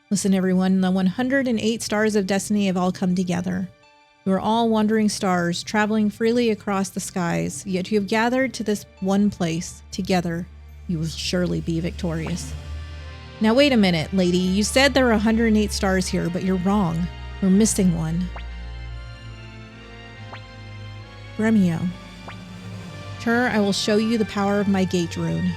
Listen, everyone, the 108 stars of destiny have all come together. You are all wandering stars, traveling freely across the skies, yet you have gathered to this one place. Together, you will surely be victorious. Now wait a minute, lady. You said there are 108 stars here, but you're wrong. We're missing one. Gremio. Tur, I will show you the power of my gate rune.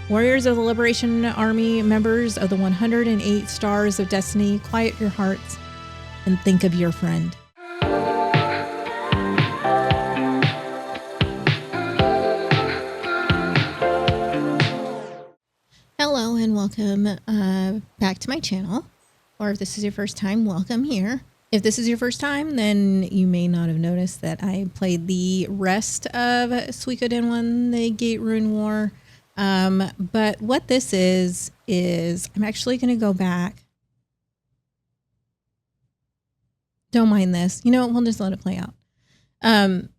Warriors of the Liberation Army, members of the 108 Stars of Destiny, quiet your hearts and think of your friend. Hello and welcome back to my channel. Or if this is your first time, welcome here. If this is your first time, then you may not have noticed that I played the rest of Suikoden 1, the Gate Rune War. But what this is I'm actually going to go back. Don't mind this. You know, we'll just let it play out. I'm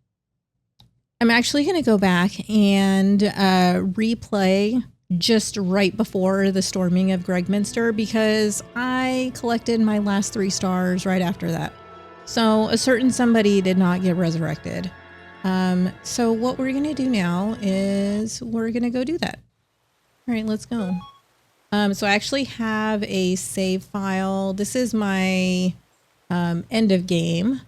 actually going to go back and replay just right before the storming of Gregminster because I collected my last 3 stars right after that. So a certain somebody did not get resurrected. So what we're going to do now is we're going to go do that. All right, let's go. So I actually have a save file. This is my end of game.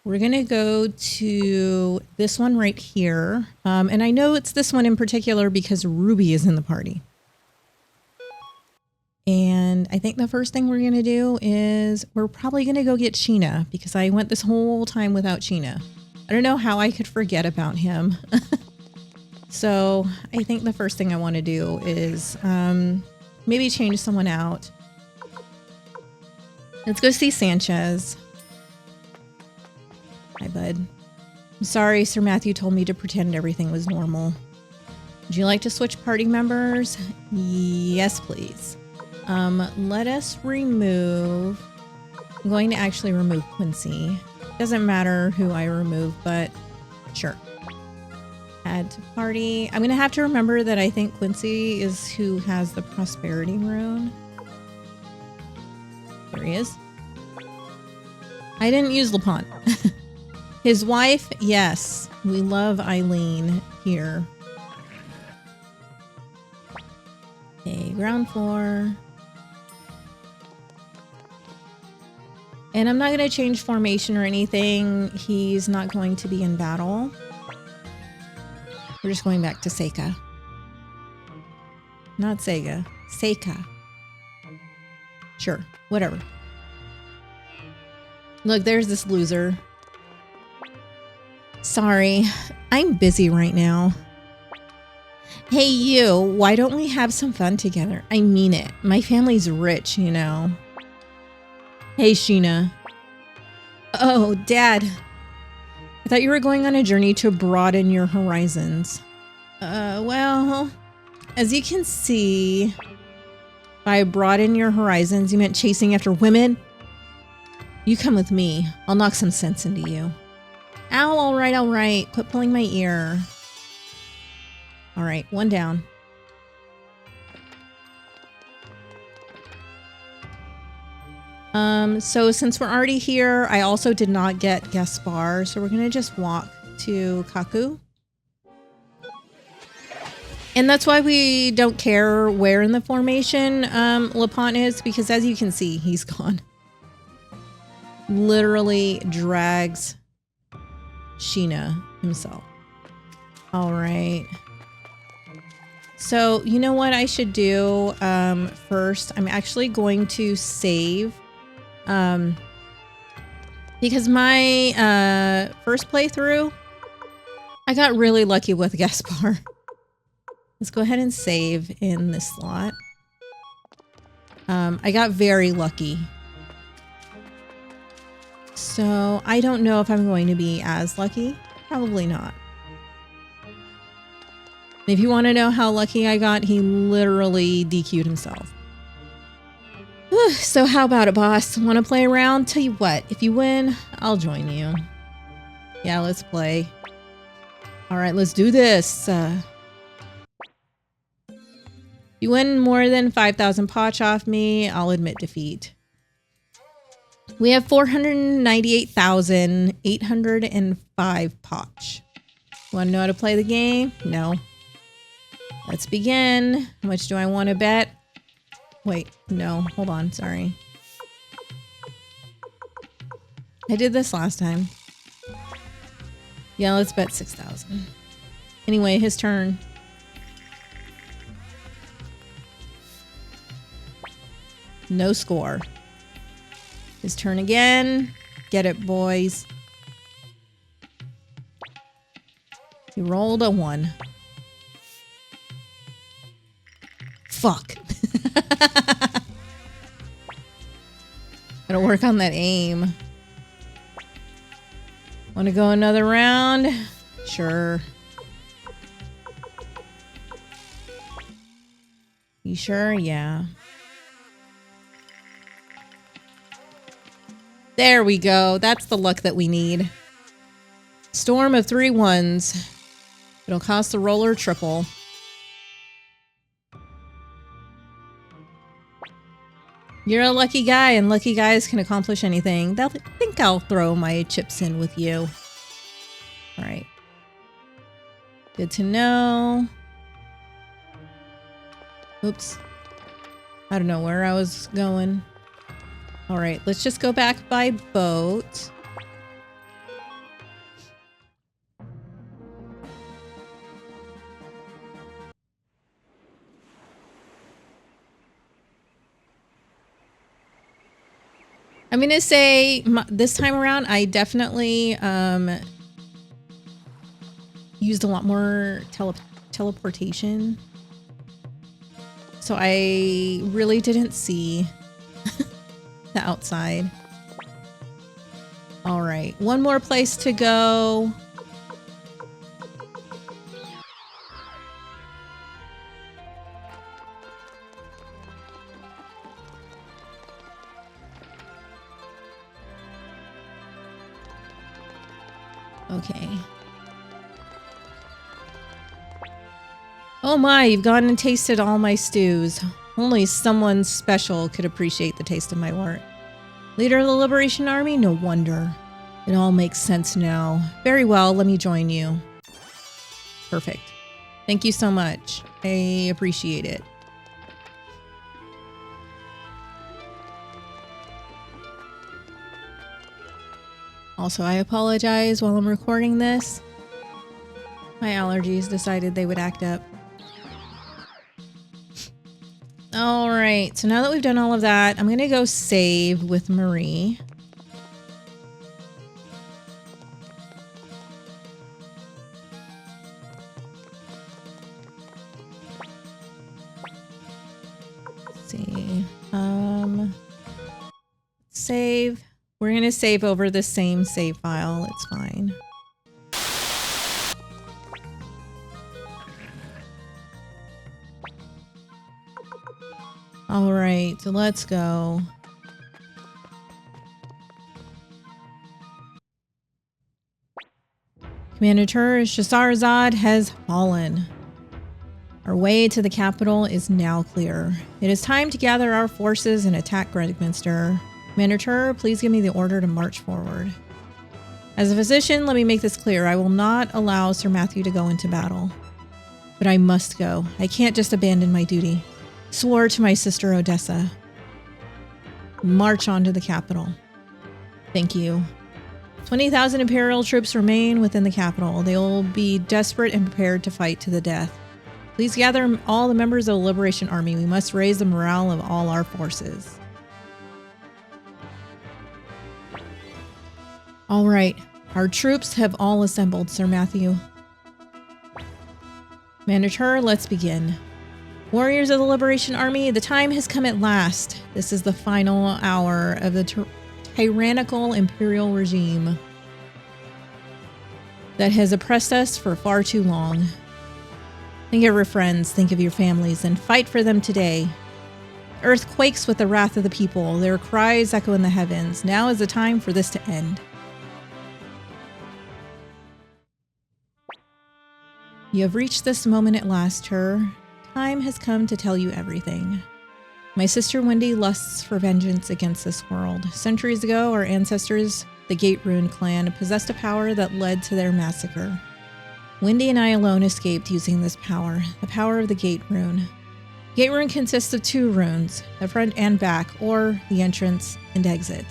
We're going to go to this one right here. And I know it's this one in particular because Ruby is in the party. And I think the first thing we're going to do is we're probably going to go get Sheena because I went this whole time without Sheena. I don't know how I could forget about him. So I think the first thing I want to do is maybe change someone out. Let's go see Sanchez. Hi, bud. I'm sorry, Sir Matthew told me to pretend everything was normal. Would you like to switch party members? Yes, please. Let us remove... I'm going to actually remove Quincy. Doesn't matter who I remove, but sure. Add to party. I'm going to have to remember that I think Quincy is who has the prosperity rune. There he is. I didn't use LaPont. His wife, yes. We love Eileen here. Okay, ground floor. And I'm not going to change formation or anything. He's not going to be in battle. We're just going back to Seika. Not Sega. Seika. Sure, whatever. Look, there's this loser. Sorry, I'm busy right now. Hey you, why don't we have some fun together? I mean it. My family's rich, you know. Hey, Sheena. Oh, Dad. I thought you were going on a journey to broaden your horizons. Well, as you can see, by broaden your horizons, you meant chasing after women? You come with me. I'll knock some sense into you. Ow, all right. Quit pulling my ear. All right, one down. So since we're already here, I also did not get Gaspar, so we're gonna just walk to Kaku. And that's why we don't care where in the formation LaPont is, because as you can see, he's gone. Literally drags Sheena himself. All right. So you know what I should do first? I'm actually going to save. Because my first playthrough, I got really lucky with Gaspar. Let's go ahead and save in this slot. I got very lucky. So I don't know if I'm going to be as lucky. Probably not. If you want to know how lucky I got, he literally DQ'd himself. So how about it, boss? Want to play around? Tell you what, if you win, I'll join you. Yeah, let's play. All right, let's do this. You win more than 5,000 potch off me, I'll admit defeat. We have 498,805 potch. Want to know how to play the game? No. Let's begin. How much do I want to bet? Wait, no, hold on, sorry. I did this last time. Yeah, let's bet 6,000. Anyway, his turn. No score. His turn again. Get it, boys. He rolled a 1. Fuck. Gotta work on that aim. Want to go another round? Sure. You sure? Yeah. There we go. That's the luck that we need. Storm of 3 1s. It'll cost the roller triple. You're a lucky guy, and lucky guys can accomplish anything. They'll think I'll throw my chips in with you. All right. Good to know. Oops. I don't know where I was going. All right, let's just go back by boat. I'm going to say this time around, I definitely used a lot more teleportation. So I really didn't see the outside. All right, one more place to go. Okay. Oh my, you've gone and tasted all my stews. Only someone special could appreciate the taste of my work. Leader of the Liberation Army? No wonder. It all makes sense now. Very well, let me join you. Perfect. Thank you so much. I appreciate it. Also, I apologize while I'm recording this. My allergies decided they would act up. All right, so now that we've done all of that, I'm gonna go save with Marie. Let's see, save. We're gonna save over the same save file, it's fine. All right, so let's go. Commander Tur, Shahrazad has fallen. Our way to the capital is now clear. It is time to gather our forces and attack Gregminster. Commander Tur, please give me the order to march forward. As a physician, let me make this clear. I will not allow Sir Matthew to go into battle. But I must go. I can't just abandon my duty. Swore to my sister Odessa. March on to the capital. Thank you. 20,000 Imperial troops remain within the capital. They will be desperate and prepared to fight to the death. Please gather all the members of the Liberation Army. We must raise the morale of all our forces. All right. Our troops have all assembled, Sir Matthew. Commander Tur, let's begin. Warriors of the Liberation Army, the time has come at last. This is the final hour of the tyrannical imperial regime that has oppressed us for far too long. Think of your friends, think of your families, and fight for them today. Earth quakes with the wrath of the people. Their cries echo in the heavens. Now is the time for this to end. You have reached this moment at last, Tur. time has come to tell you everything. My sister Wendy lusts for vengeance against this world. Centuries ago, our ancestors, the Gate Rune clan, possessed a power that led to their massacre. Wendy and I alone escaped using this power, the power of the Gate Rune. Gate Rune consists of 2 runes, the front and back, or the entrance and exit.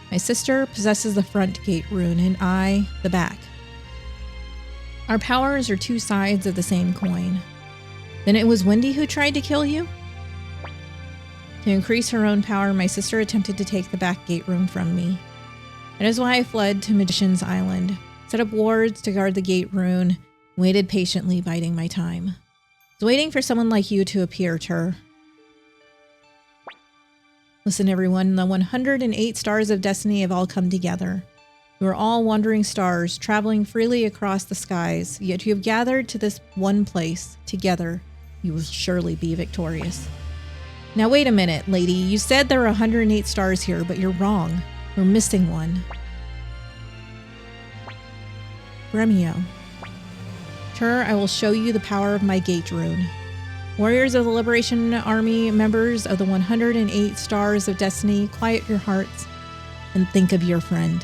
My sister possesses the front Gate Rune, and I, the back. Our powers are 2 sides of the same coin. Then it was Wendy who tried to kill you? To increase her own power, my sister attempted to take the back Gate Rune from me. That is why I fled to Magician's Island, set up wards to guard the Gate Rune, waited patiently, biding my time. I was waiting for someone like you to appear, Tur. Listen, everyone, the 108 stars of destiny have all come together. You are all wandering stars, traveling freely across the skies, yet you have gathered to this one place. Together, you will surely be victorious. Now wait a minute, lady. You said there are 108 stars here, but you're wrong. We're missing one. Gremio. Tur, I will show you the power of my Gate Rune. Warriors of the Liberation Army, members of the 108 Stars of Destiny, quiet your hearts and think of your friend.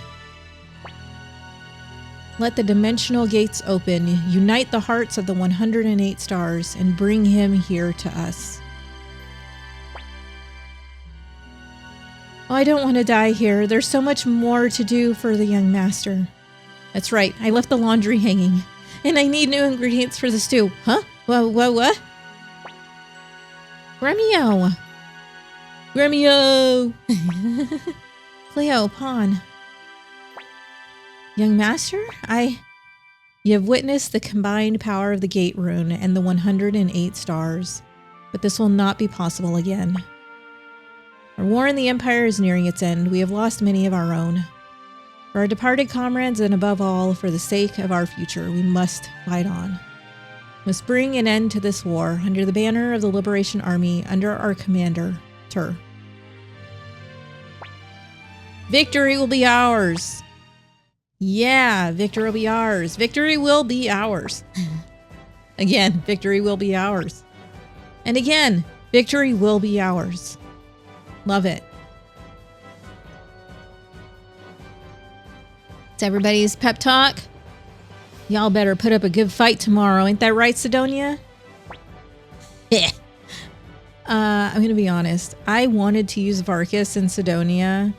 Let the dimensional gates open, unite the hearts of the 108 stars, and bring him here to us. Oh, I don't want to die here. There's so much more to do for the young master. That's right. I left the laundry hanging, and I need new ingredients for the stew. Huh? What? Gremio! Gremio! Cleo, Pawn. Young master, you have witnessed the combined power of the Gate Rune and the 108 stars, but this will not be possible again. Our war in the Empire is nearing its end. We have lost many of our own. For our departed comrades, and above all, for the sake of our future, we must fight on. We must bring an end to this war under the banner of the Liberation Army, under our commander, Tur. Victory will be ours! Yeah, victory will be ours. Victory will be ours. Again, victory will be ours. And again, victory will be ours. Love it. It's everybody's pep talk. Y'all better put up a good fight tomorrow. Ain't that right, Sidonia? I'm going to be honest. I wanted to use Varkas and Sidonia.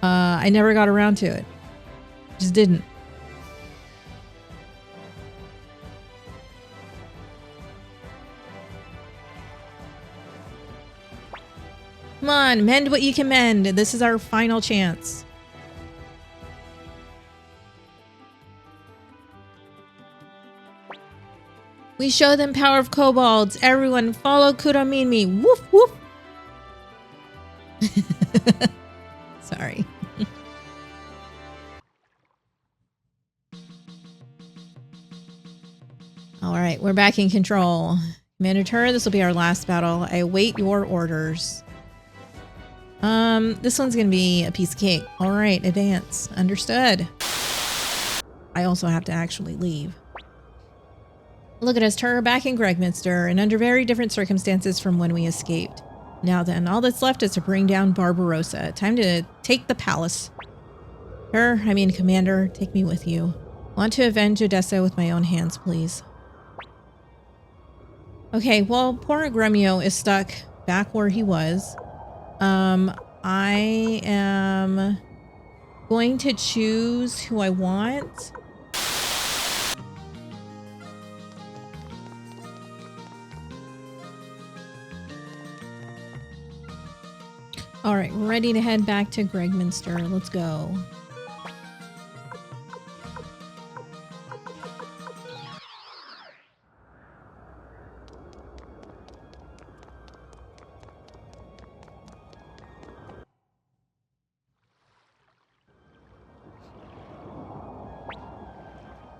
I never got around to it. Just didn't. Come on, mend what you can mend. This is our final chance. We show them power of kobolds. Everyone follow Kudomimi. Woof woof. Sorry. All right, we're back in control. Commander Tur, this will be our last battle. I await your orders. This one's gonna be a piece of cake. All right, advance. Understood. I also have to actually leave. Look at us, Tur, back in Gregminster, and under very different circumstances from when we escaped. Now then, all that's left is to bring down Barbarossa. Time to take the palace. Commander, take me with you. Want to avenge Odessa with my own hands, please. Okay, well, poor Gremio is stuck back where he was. I am going to choose who I want. All right, we're ready to head back to Gregminster. Let's go.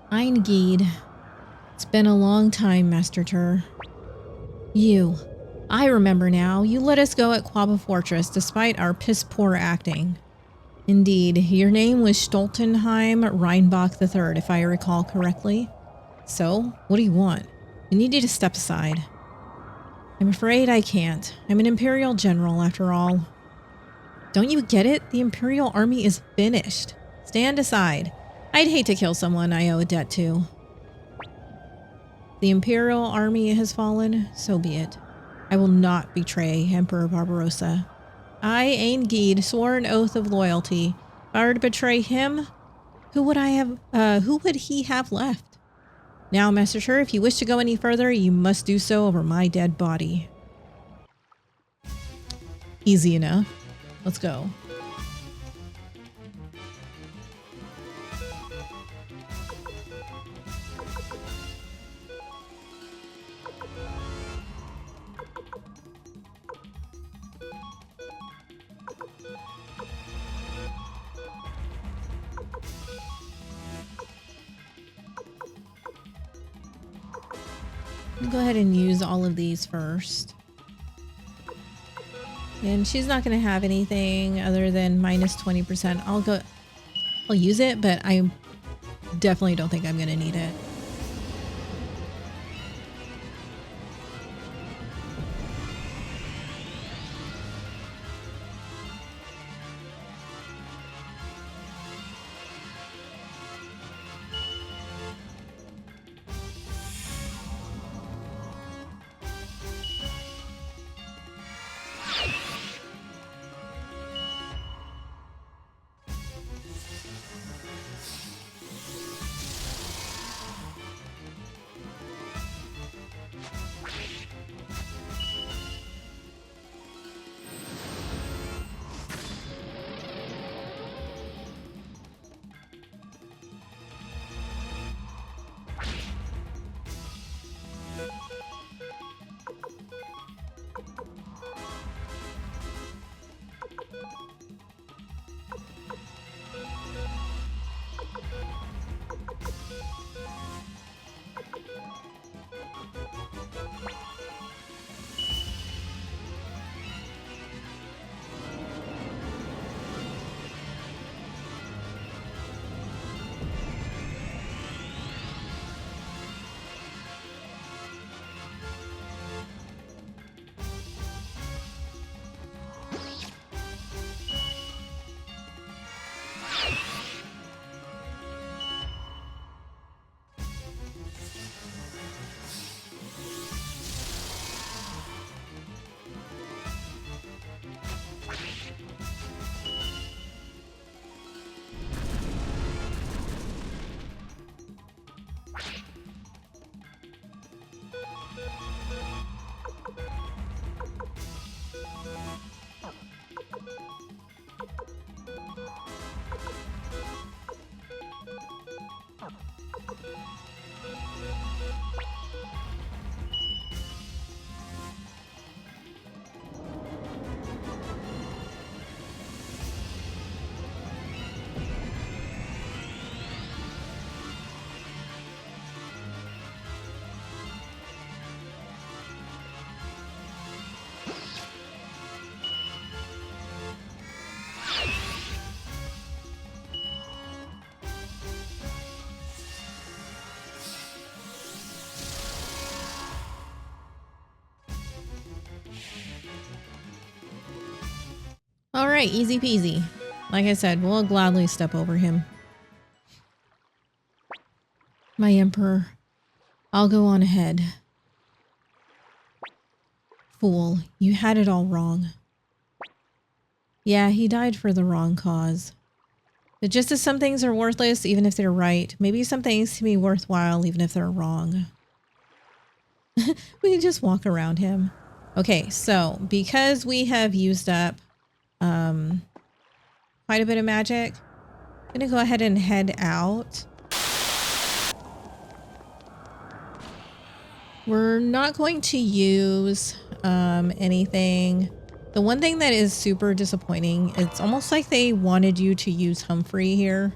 Eingeed. It's been a long time, Master Tur. I remember now. You let us go at Quaba Fortress despite our piss-poor acting. Indeed, your name was Stoltenheim Reinbach III, if I recall correctly. So, what do you want? We need you to step aside. I'm afraid I can't. I'm an Imperial general after all. Don't you get it? The Imperial army is finished. Stand aside. I'd hate to kill someone I owe a debt to. The Imperial army has fallen, so be it. I will not betray Emperor Barbarossa. I, Ain-Geed, swore an oath of loyalty. If I were to betray him, who would he have left? Now, Master Tur, if you wish to go any further, you must do so over my dead body. Easy enough. Let's go. Go ahead and use all of these first. And she's not going to have anything other than minus 20%. I'll use it, but I definitely don't think I'm going to need it. All right, easy peasy. Like I said, we'll gladly step over him. My Emperor, I'll go on ahead. Fool, you had it all wrong. Yeah, he died for the wrong cause. But just as some things are worthless, even if they're right, maybe some things can be worthwhile, even if they're wrong. We can just walk around him. Okay, so because we have used up quite a bit of magic, I'm gonna go ahead and head out. We're not going to use anything. The one thing that is super disappointing, it's almost like they wanted you to use Humphrey here,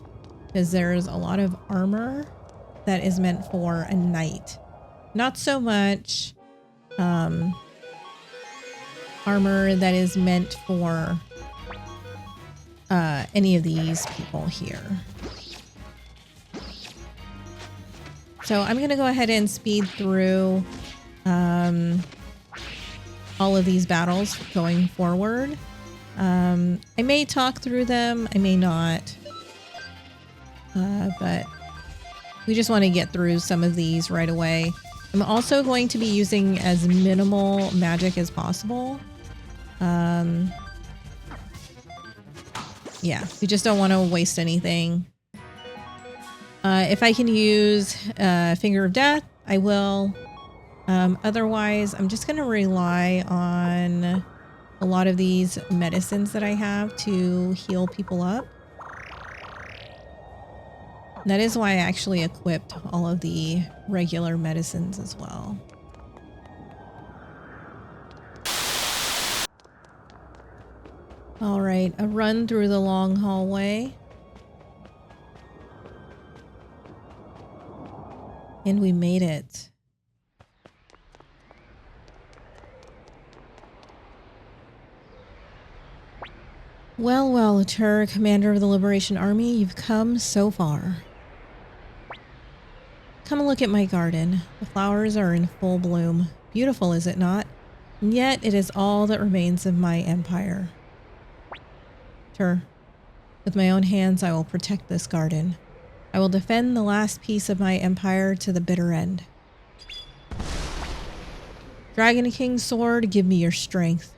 because there's a lot of armor that is meant for a knight. Not so much armor that is meant for any of these people here. So I'm going to go ahead and speed through all of these battles going forward. I may talk through them, I may not. But we just want to get through some of these right away. I'm also going to be using as minimal magic as possible. Yeah, we just don't want to waste anything. If I can use Finger of Death, I will. Otherwise, I'm just going to rely on a lot of these medicines that I have to heal people up. That is why I actually equipped all of the regular medicines as well. All right, a run through the long hallway. And we made it. Well, well, Tur, commander of the Liberation Army, you've come so far. Come and look at my garden. The flowers are in full bloom. Beautiful, is it not? And yet it is all that remains of my empire. Tur, with my own hands I will protect this garden. I will defend the last piece of my empire to the bitter end. Dragon King's sword, give me your strength.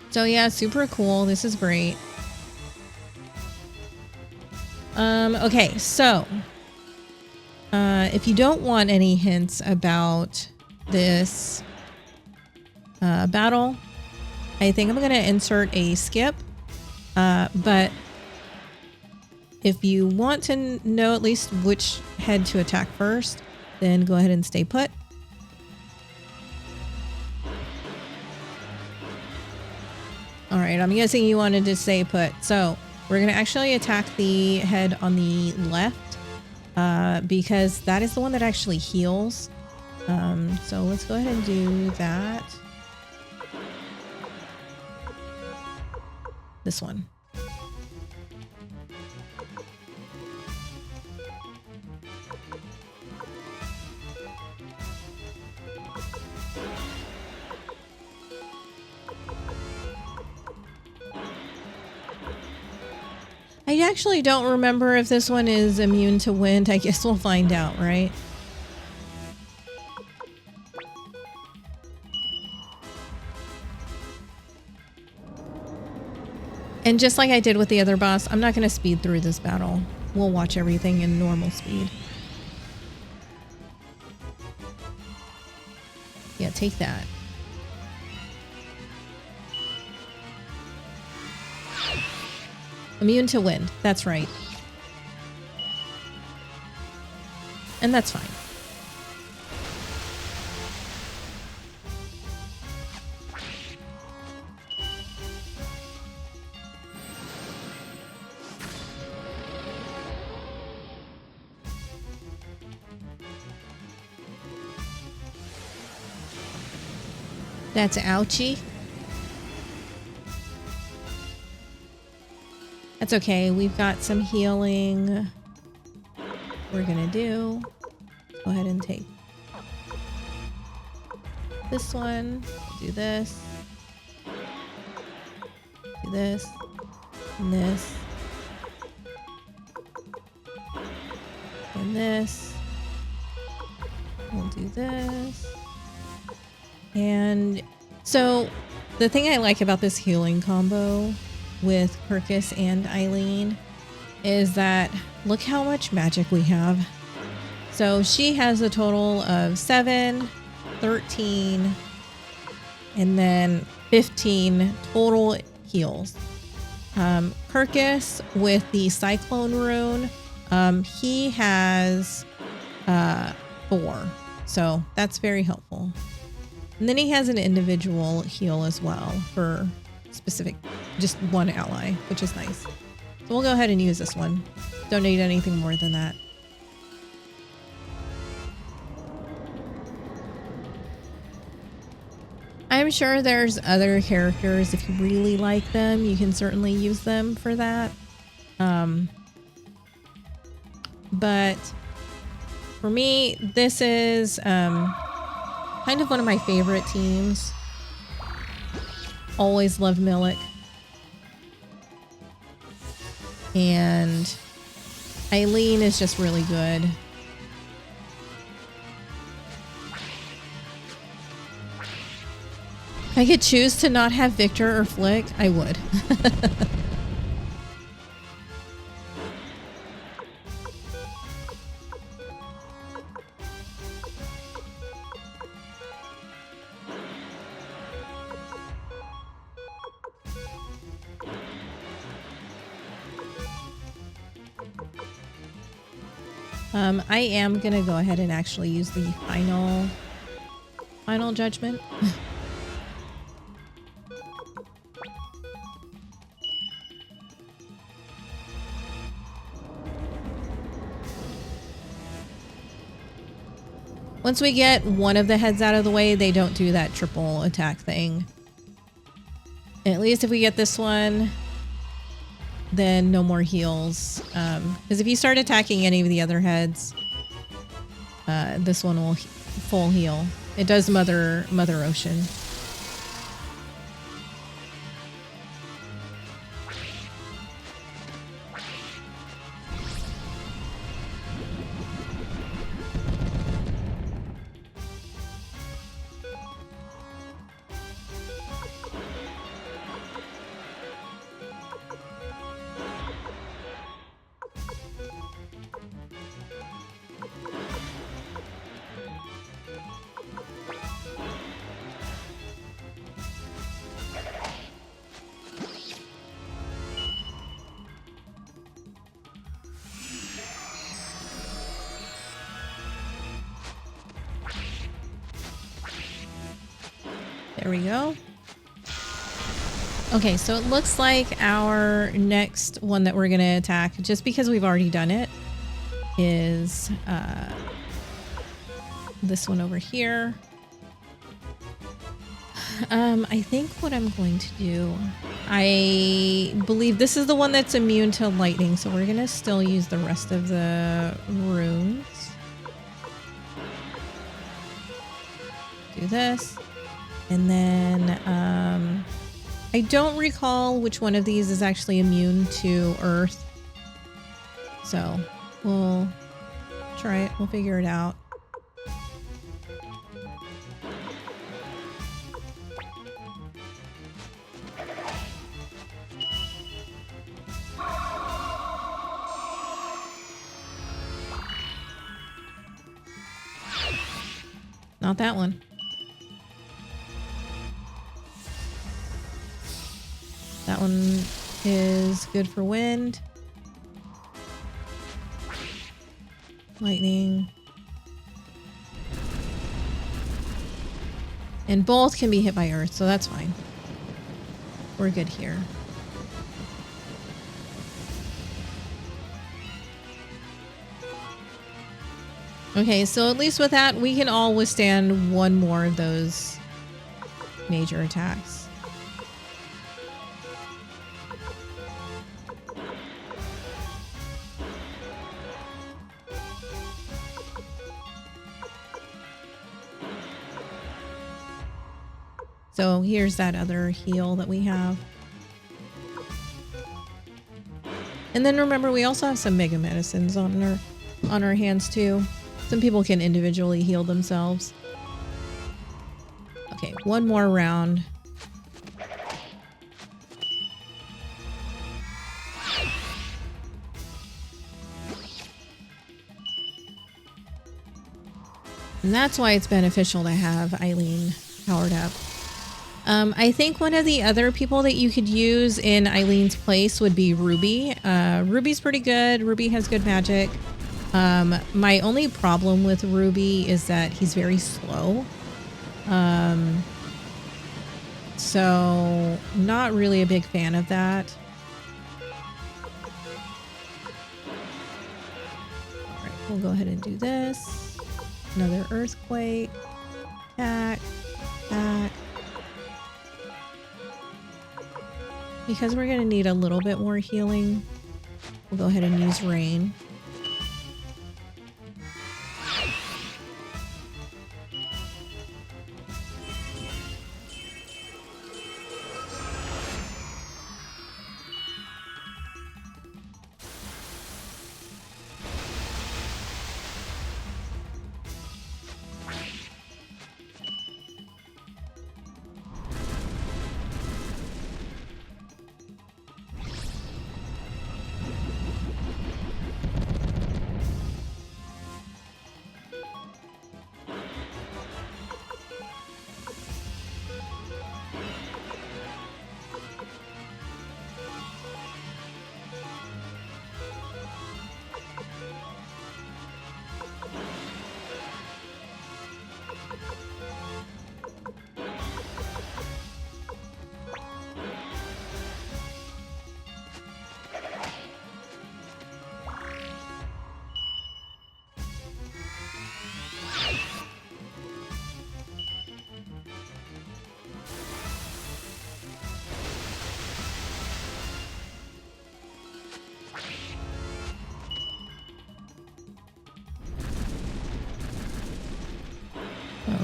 So yeah, super cool. This is great. Okay, so if you don't want any hints about this battle, I think I'm going to insert a skip. But if you want to know at least which head to attack first, then go ahead and stay put. All right, I'm guessing you wanted to stay put. So we're going to actually attack the head on the left because that is the one that actually heals. So let's go ahead and do that. This one. I actually don't remember if this one is immune to wind. I guess we'll find out, right? And just like I did with the other boss, I'm not going to speed through this battle. We'll watch everything in normal speed. Yeah, take that. Immune to wind. That's right. And that's fine. That's ouchie. That's okay. We've got some healing we're gonna do. Go ahead and take this one. Do this. Do this. And this. And this. We'll do this. And so the thing I like about this healing combo with Kirkus and Eileen is that look how much magic we have. So she has a total of 7, 13, and then 15 total heals. Kirkus with the Cyclone rune, he has 4. So that's very helpful. And then he has an individual heal as well for specific, just one ally, which is nice. So we'll go ahead and use this one. Don't need anything more than that. I'm sure there's other characters. If you really like them, you can certainly use them for that. But For me, this is kind of one of my favorite teams. Always loved Milik. And Eileen is just really good. If I could choose to not have Victor or Flick, I would. I am gonna go ahead and actually use the final judgment. Once we get one of the heads out of the way, they don't do that triple attack thing. At least if we get this one, then no more heals. Because if you start attacking any of the other heads, this one will full heal. It does Mother Ocean. There we go. Okay, so it looks like our next one that we're going to attack, just because we've already done it, is this one over here. I think what I'm going to do, I believe this is the one that's immune to lightning, so we're going to still use the rest of the runes. Do this. And then, I don't recall which one of these is actually immune to earth. So, we'll try it. We'll figure it out. Not that one. That one is good for wind. Lightning. And both can be hit by earth, so that's fine. We're good here. Okay, so at least with that, we can all withstand one more of those major attacks. So here's that other heal that we have. And then remember, we also have some mega medicines on our hands too. Some people can individually heal themselves. Okay, one more round. And that's why it's beneficial to have Eileen powered up. I think one of the other people that you could use in Eileen's place would be Ruby. Ruby's pretty good. Ruby has good magic. My only problem with Ruby is that he's very slow. So not really a big fan of that. All right, we'll go ahead and do this. Another earthquake. Attack. Attack. Because we're going to need a little bit more healing, we'll go ahead and use rain.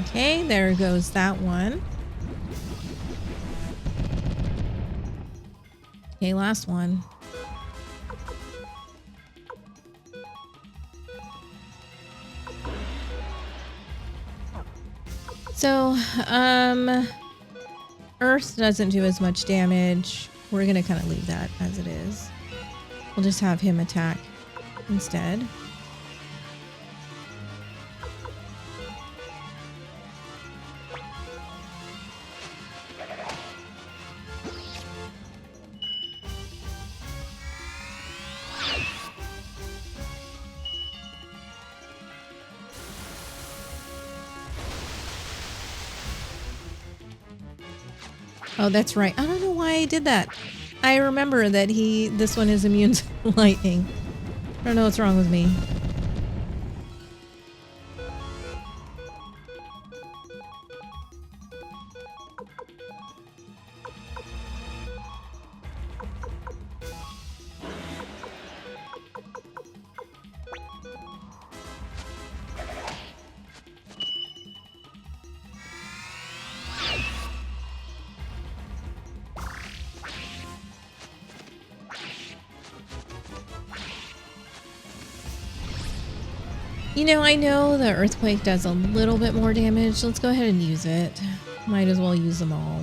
Okay, there goes that one. Okay, last one. So, Earth doesn't do as much damage. We're gonna kind of leave that as it is. We'll just have him attack instead. Oh, that's right. I don't know why I did that. I remember that this one is immune to lightning. I don't know what's wrong with me. You know, I know the earthquake does a little bit more damage. Let's go ahead and use it. Might as well use them all.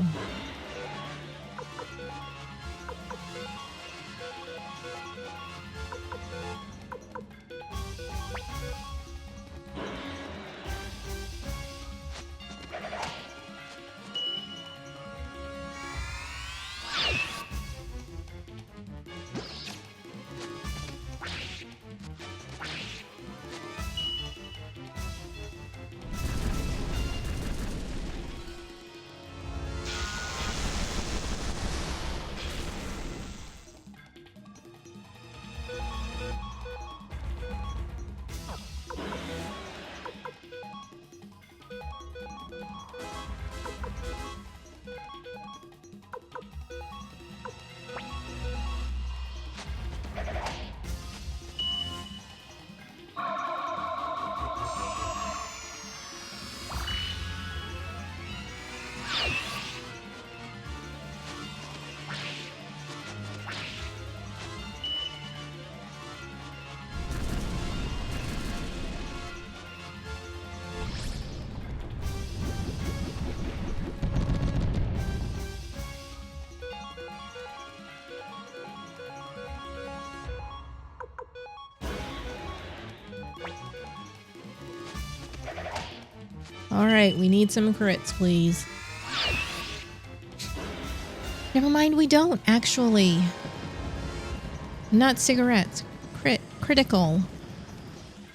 All right, we need some crits, please. Never mind, we don't, actually. Not cigarettes. Critical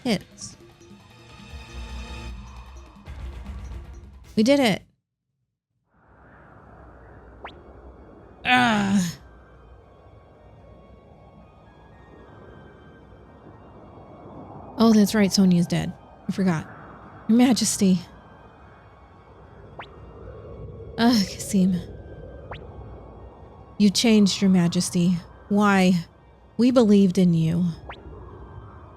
hits. We did it. Ah. Oh, that's right, Sonia's dead. I forgot. Your Majesty. Kasim. You changed, Your Majesty. Why? We believed in you.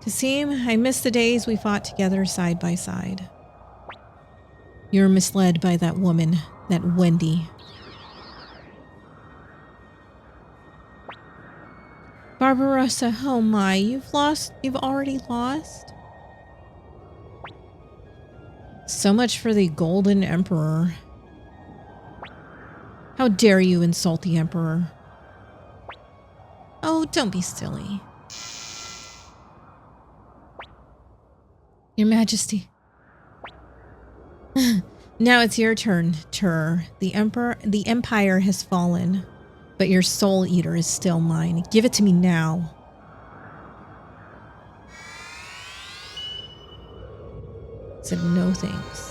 Kasim, I miss the days we fought together side by side. You were misled by that woman, that Wendy. Barbarossa, oh my, you've already lost? So much for the Golden Emperor. How dare you insult the Emperor? Oh, don't be silly. Your Majesty. Now it's your turn, Tur. The Empire has fallen, but your Soul Eater is still mine. Give it to me now. Said no thanks.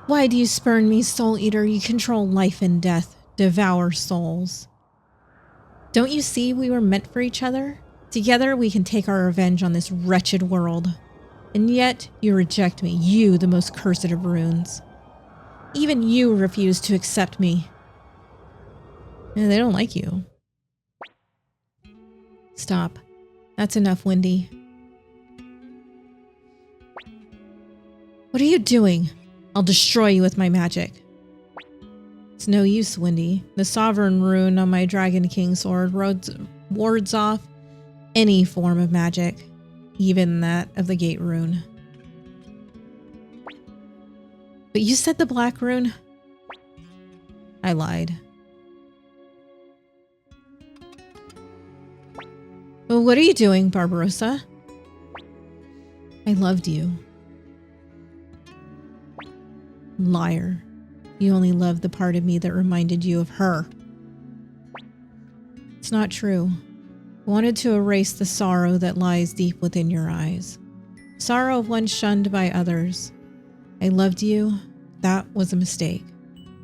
Why do you spurn me, Soul Eater? You control life and death, devour souls. Don't you see we were meant for each other? Together we can take our revenge on this wretched world. And yet you reject me, you, the most cursed of runes. Even you refuse to accept me. And they don't like you. Stop. That's enough, Wendy. What are you doing? I'll destroy you with my magic. It's no use, Wendy. The Sovereign Rune on my Dragon King sword wards off any form of magic, even that of the Gate Rune. But you said the Black Rune? I lied. Well, what are you doing, Barbarossa? I loved you. Liar. You only loved the part of me that reminded you of her. It's not true. I wanted to erase the sorrow that lies deep within your eyes. Sorrow of one shunned by others. I loved you. That was a mistake.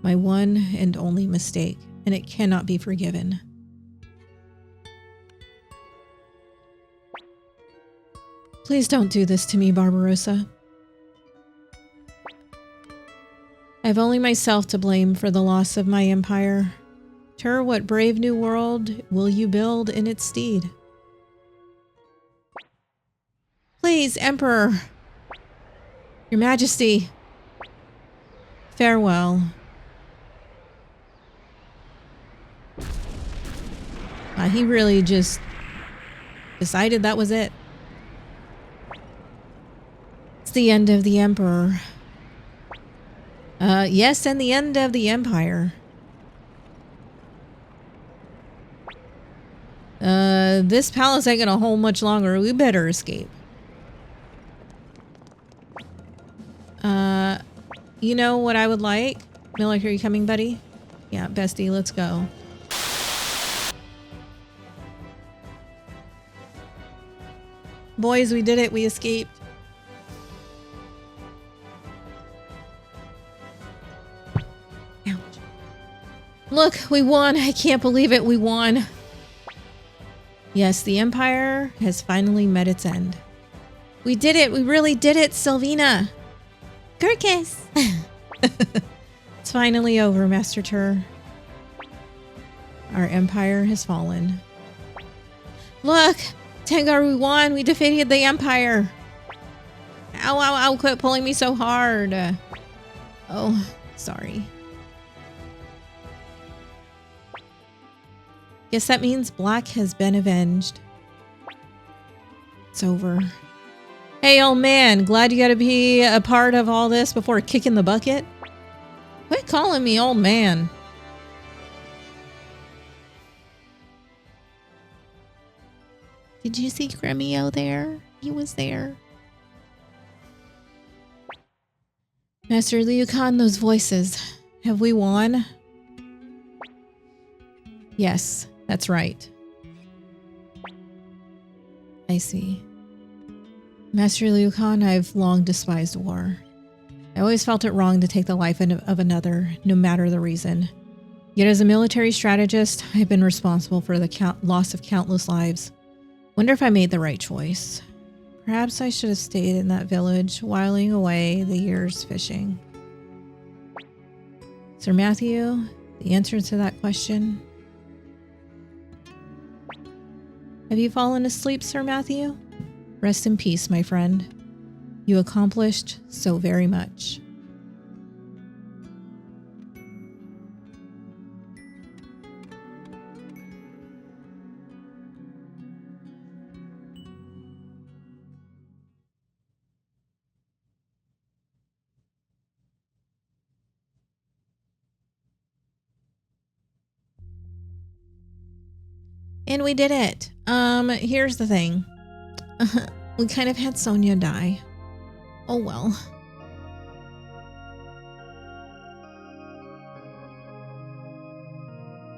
My one and only mistake, and it cannot be forgiven. Please don't do this to me, Barbarossa. I have only myself to blame for the loss of my empire. Tur, what brave new world will you build in its stead? Please, Emperor. Your Majesty. Farewell. He really just decided that was it. It's the end of the Emperor. Yes, and the end of the Empire. This palace ain't gonna hold much longer. We better escape. You know what I would like? Miller, are you coming, buddy? Yeah, bestie, let's go. Boys, we did it. We escaped. Ouch. Look, we won. I can't believe it. We won. Yes, the Empire has finally met its end. We did it. We really did it, Sylvina. Kirkus. It's finally over, Master Tur. Our empire has fallen. Look, Tengar, we won. We defeated the Empire. Ow, ow, ow, quit pulling me so hard. Oh, sorry. Guess that means Black has been avenged. It's over. Hey, old man, glad you got to be a part of all this before kicking the bucket? Quit calling me old man. Did you see Gremio there? He was there. Master Liu Khan, those voices. Have we won? Yes, that's right. I see. Master Liu Khan, I've long despised war. I always felt it wrong to take the life of another, no matter the reason. Yet as a military strategist, I've been responsible for the loss of countless lives. Wonder if I made the right choice. Perhaps I should have stayed in that village, whiling away the years fishing. Sir Matthew, the answer to that question? Have you fallen asleep, Sir Matthew? Rest in peace, my friend. You accomplished so very much. And we did it. Here's the thing. We kind of had Sonia die. Oh well.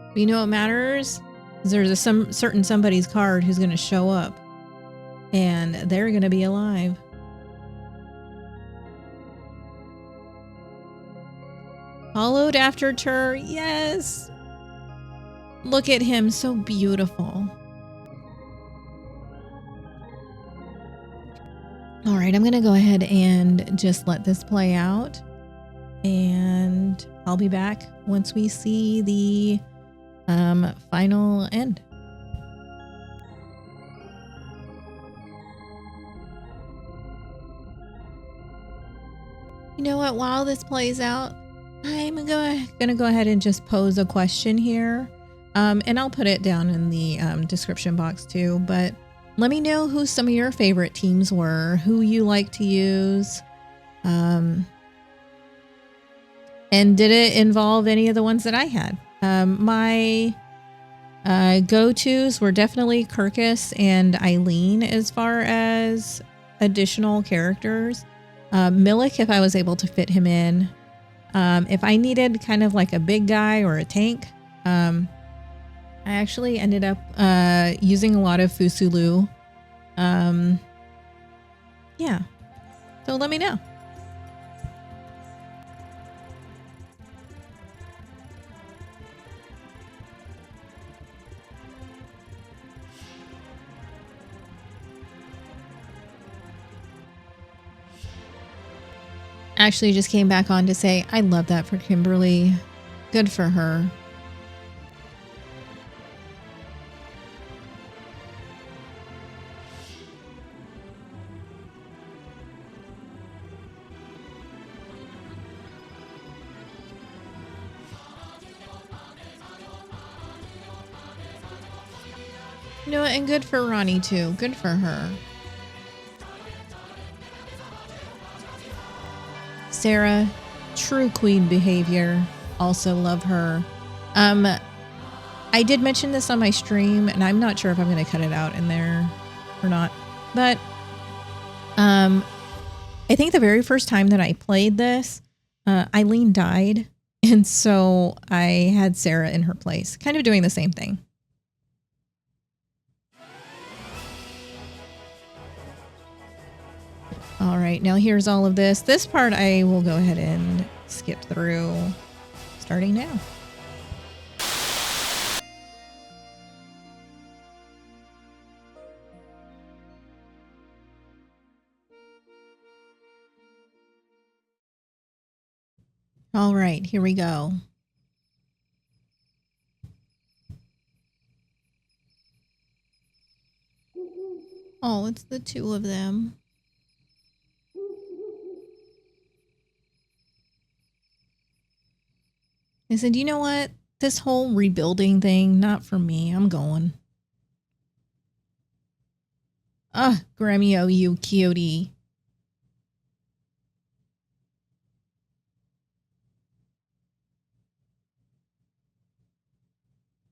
But you know what matters? There's a certain somebody's card who's going to show up. And they're going to be alive. Followed after Tur. Yes. Look at him. So beautiful. All right. I'm going to go ahead and just let this play out. And I'll be back once we see the final end. You know what? While this plays out, I'm gonna go ahead and just pose a question here. And I'll put it down in the description box too. But let me know who some of your favorite teams were, who you like to use. And did it involve any of the ones that I had? My go-tos were definitely Kirkus and Eileen as far as additional characters. Milik, if I was able to fit him in. If I needed kind of like a big guy or a tank, I actually ended up using a lot of Fusulu. Yeah. So let me know. Actually just came back on to say, I love that for Kimberly. Good for her. You know, and good for Ronnie too. Good for her. Sarah, true queen behavior. Also love her. I did mention this on my stream, and I'm not sure if I'm going to cut it out in there or not. But I think the very first time that I played this, Eileen died, and so I had Sarah in her place, kind of doing the same thing. All right, now here's all of this. This part I will go ahead and skip through, starting now. All right, here we go. Oh, it's the two of them. I said, you know what? This whole rebuilding thing, not for me. I'm going. Ah, Gremio, you cutie.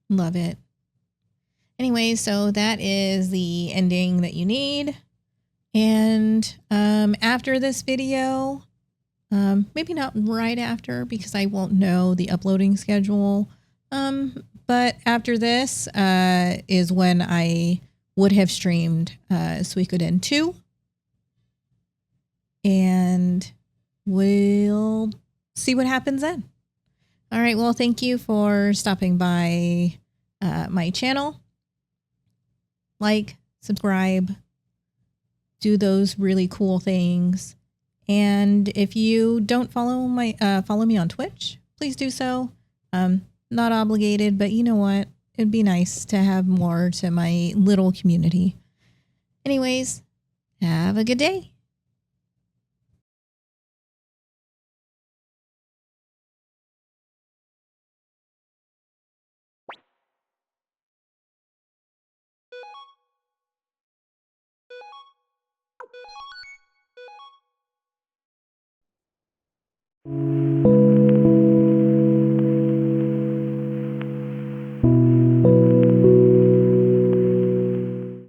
Love it. Anyway, so that is the ending that you need. And after this video, maybe not right after because I won't know the uploading schedule. But after this is when I would have streamed Suikoden 2. And we'll see what happens then. All right, well, thank you for stopping by my channel. Like, subscribe, do those really cool things. And if you don't follow me on Twitch, please do so. Not obligated, but you know what? It'd be nice to have more to my little community. Anyways, have a good day.